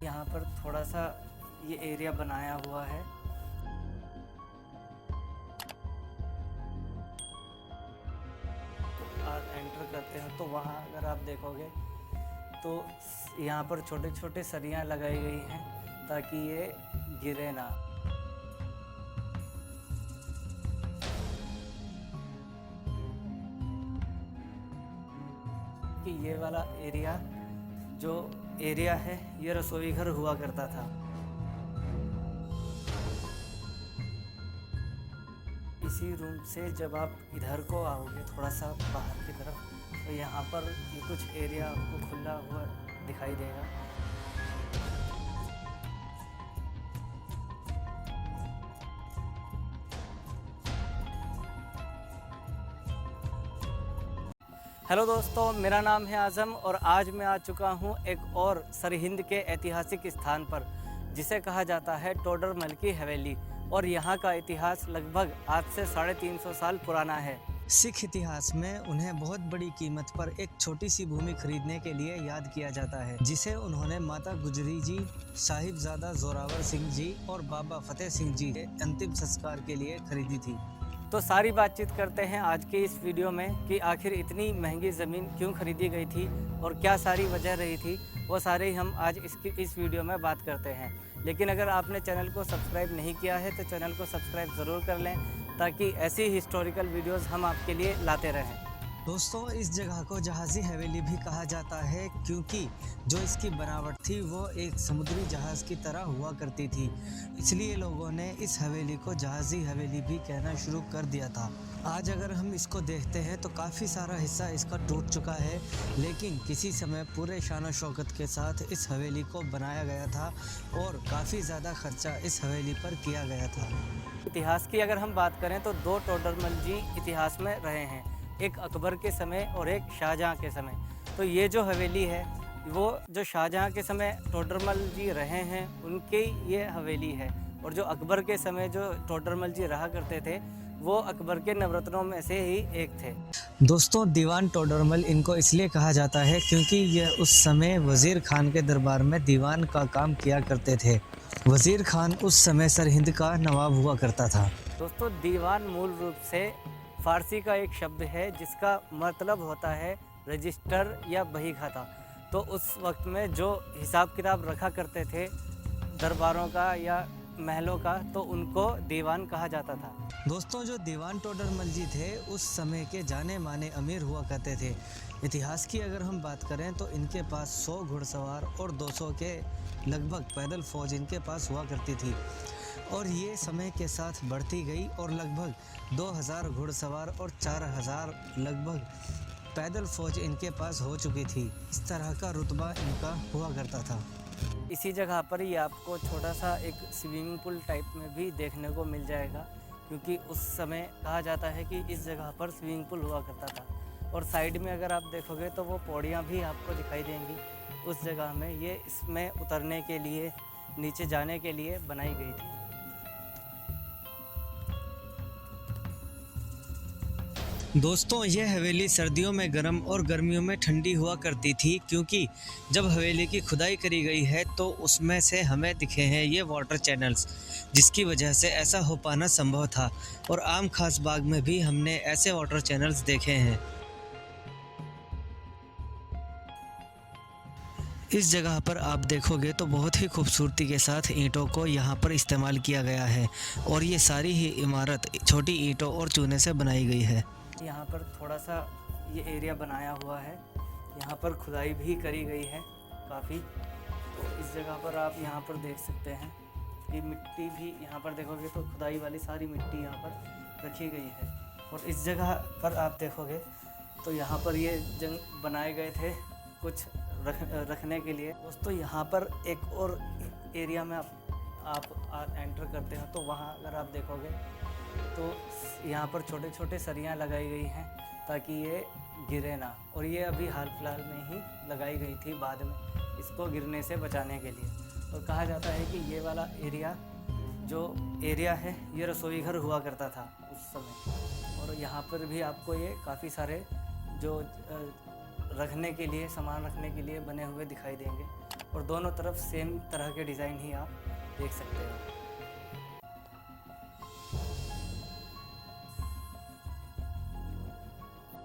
यहाँ पर थोड़ा सा ये एरिया बनाया हुआ है। आप एंटर करते हैं तो वहाँ अगर आप देखोगे तो यहाँ पर छोटे छोटे सरियाँ लगाई गई हैं ताकि ये गिरे ना। कि ये वाला एरिया है ये रसोई घर हुआ करता था। इसी रूम से जब आप इधर को आओगे थोड़ा सा बाहर की तरफ तो यहाँ पर ये कुछ एरिया आपको खुला हुआ दिखाई देगा। हेलो दोस्तों, मेरा नाम है आज़म और आज मैं आ चुका हूँ एक और सरहिंद के ऐतिहासिक स्थान पर जिसे कहा जाता है टोडरमल की हवेली। और यहाँ का इतिहास लगभग आज से 350 साल पुराना है। सिख इतिहास में उन्हें बहुत बड़ी कीमत पर एक छोटी सी भूमि खरीदने के लिए याद किया जाता है, जिसे उन्होंने माता गुजरी जी, साहिबजादा जोरावर सिंह जी और बाबा फतेह सिंह जी के अंतिम संस्कार के लिए खरीदी थी। तो सारी बातचीत करते हैं आज के इस वीडियो में कि आखिर इतनी महंगी ज़मीन क्यों खरीदी गई थी और क्या सारी वजह रही थी, वो सारे ही हम आज इस वीडियो में बात करते हैं। लेकिन अगर आपने चैनल को सब्सक्राइब नहीं किया है तो चैनल को सब्सक्राइब ज़रूर कर लें ताकि ऐसी हिस्टोरिकल वीडियोस हम आपके लिए लाते रहें। दोस्तों, इस जगह को जहाज़ी हवेली भी कहा जाता है क्योंकि जो इसकी बनावट थी वो एक समुद्री जहाज़ की तरह हुआ करती थी, इसलिए लोगों ने इस हवेली को जहाज़ी हवेली भी कहना शुरू कर दिया था। आज अगर हम इसको देखते हैं तो काफ़ी सारा हिस्सा इसका टूट चुका है, लेकिन किसी समय पूरे शान और शौकत के साथ इस हवेली को बनाया गया था और काफ़ी ज़्यादा खर्चा इस हवेली पर किया गया था। इतिहास की अगर हम बात करें तो दो टोडरमल जी इतिहास में रहे हैं, एक अकबर के समय और एक शाहजहाँ के समय। तो ये जो हवेली है वो जो शाहजहाँ के समय टोडरमल जी रहे हैं उनकी ये हवेली है, और जो अकबर के समय जो टोडरमल जी रहा करते थे वो अकबर के नवरत्नों में से ही एक थे। दोस्तों, दीवान टोडरमल इनको इसलिए कहा जाता है क्योंकि यह उस समय वज़ीर खान के दरबार में दीवान का काम किया करते थे। वज़ीर खान उस समय सरहिंद का नवाब हुआ करता था। दोस्तों, दीवान मूल रूप से फ़ारसी का एक शब्द है जिसका मतलब होता है रजिस्टर या बही खाता। तो उस वक्त में जो हिसाब किताब रखा करते थे दरबारों का या महलों का, तो उनको दीवान कहा जाता था। दोस्तों, जो दीवान टोडरमल जी थे उस समय के जाने माने अमीर हुआ करते थे। इतिहास की अगर हम बात करें तो इनके पास 100 घुड़सवार और 200 के लगभग पैदल फौज इनके पास हुआ करती थी, और ये समय के साथ बढ़ती गई और लगभग 2000 घुड़सवार और 4000 लगभग पैदल फौज इनके पास हो चुकी थी। इस तरह का रुतबा इनका हुआ करता था। इसी जगह पर ही आपको छोटा सा एक स्विमिंग पूल टाइप में भी देखने को मिल जाएगा, क्योंकि उस समय कहा जाता है कि इस जगह पर स्विमिंग पूल हुआ करता था। और साइड में अगर आप देखोगे तो वो पौड़ियाँ भी आपको दिखाई देंगी उस जगह में, ये इसमें उतरने के लिए, नीचे जाने के लिए बनाई गई थी। दोस्तों, यह हवेली सर्दियों में गर्म और गर्मियों में ठंडी हुआ करती थी, क्योंकि जब हवेली की खुदाई करी गई है तो उसमें से हमें दिखे हैं ये वाटर चैनल्स, जिसकी वजह से ऐसा हो पाना संभव था। और आम खास बाग में भी हमने ऐसे वाटर चैनल्स देखे हैं। इस जगह पर आप देखोगे तो बहुत ही खूबसूरती के साथ ईंटों को यहाँ पर इस्तेमाल किया गया है, और ये सारी ही इमारत छोटी ईंटों और चूने से बनाई गई है। यहाँ पर थोड़ा सा ये एरिया बनाया हुआ है, यहाँ पर खुदाई भी करी गई है काफ़ी। तो इस जगह पर आप यहाँ पर देख सकते हैं कि मिट्टी भी यहाँ पर देखोगे तो खुदाई वाली सारी मिट्टी यहाँ पर रखी गई है। और इस जगह पर आप देखोगे तो यहाँ पर ये जंग बनाए गए थे कुछ रखने के लिए। दोस्तों, यहाँ पर एक और एरिया में आप एंटर करते हैं तो वहाँ अगर आप देखोगे तो यहाँ पर छोटे छोटे सरियाँ लगाई गई हैं ताकि ये गिरे ना, और ये अभी हाल फिलहाल में ही लगाई गई थी बाद में इसको गिरने से बचाने के लिए। और कहा जाता है कि ये वाला एरिया है ये रसोई घर हुआ करता था उस समय। और यहाँ पर भी आपको ये काफ़ी सारे जो रखने के लिए, सामान रखने के लिए बने हुए दिखाई देंगे। और दोनों तरफ सेम तरह के डिज़ाइन ही आप देख सकते हो।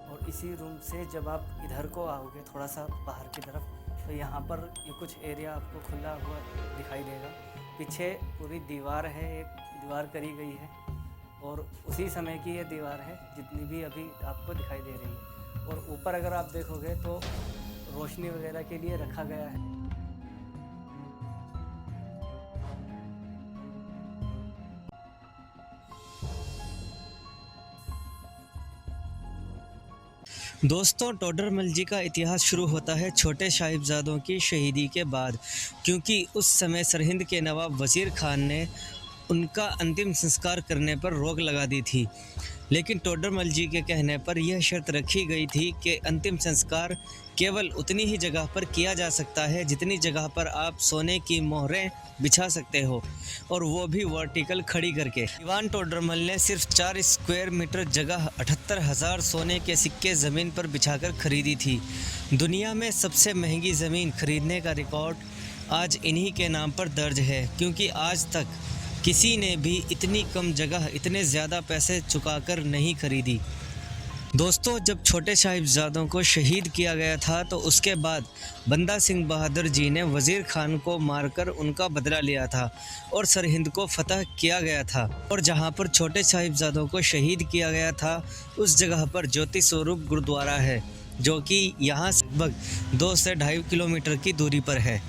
और इसी रूम से जब आप इधर को आओगे थोड़ा सा बाहर की तरफ, तो यहाँ पर ये कुछ एरिया आपको खुला हुआ दिखाई देगा। पीछे पूरी दीवार है, एक दीवार करी गई है और उसी समय की ये दीवार है जितनी भी अभी आपको दिखाई दे रही है। और ऊपर अगर आप देखोगे तो रोशनी वगैरह के लिए रखा गया है। दोस्तों, टोडरमल जी का इतिहास शुरू होता है छोटे साहिबजादों की शहीदी के बाद, क्योंकि उस समय सरहिंद के नवाब वज़ीर खान ने उनका अंतिम संस्कार करने पर रोक लगा दी थी। लेकिन टोडरमल जी के कहने पर यह शर्त रखी गई थी कि अंतिम संस्कार केवल उतनी ही जगह पर किया जा सकता है जितनी जगह पर आप सोने की मोहरें बिछा सकते हो, और वो भी वर्टिकल खड़ी करके। दीवान टोडरमल ने सिर्फ 4 स्क्वायर मीटर जगह 78,000 सोने के सिक्के ज़मीन पर बिछाकर खरीदी थी। दुनिया में सबसे महंगी ज़मीन खरीदने का रिकॉर्ड आज इन्हीं के नाम पर दर्ज है, क्योंकि आज तक किसी ने भी इतनी कम जगह इतने ज़्यादा पैसे चुकाकर नहीं खरीदी। दोस्तों, जब छोटे साहिबजादों को शहीद किया गया था तो उसके बाद बंदा सिंह बहादुर जी ने वज़ीर खान को मारकर उनका बदला लिया था और सरहिंद को फतह किया गया था। और जहां पर छोटे साहिबजादों को शहीद किया गया था उस जगह पर ज्योति स्वरूप गुरुद्वारा है, जो कि यहाँ से लगभग 2 से 2.5 किलोमीटर की दूरी पर है।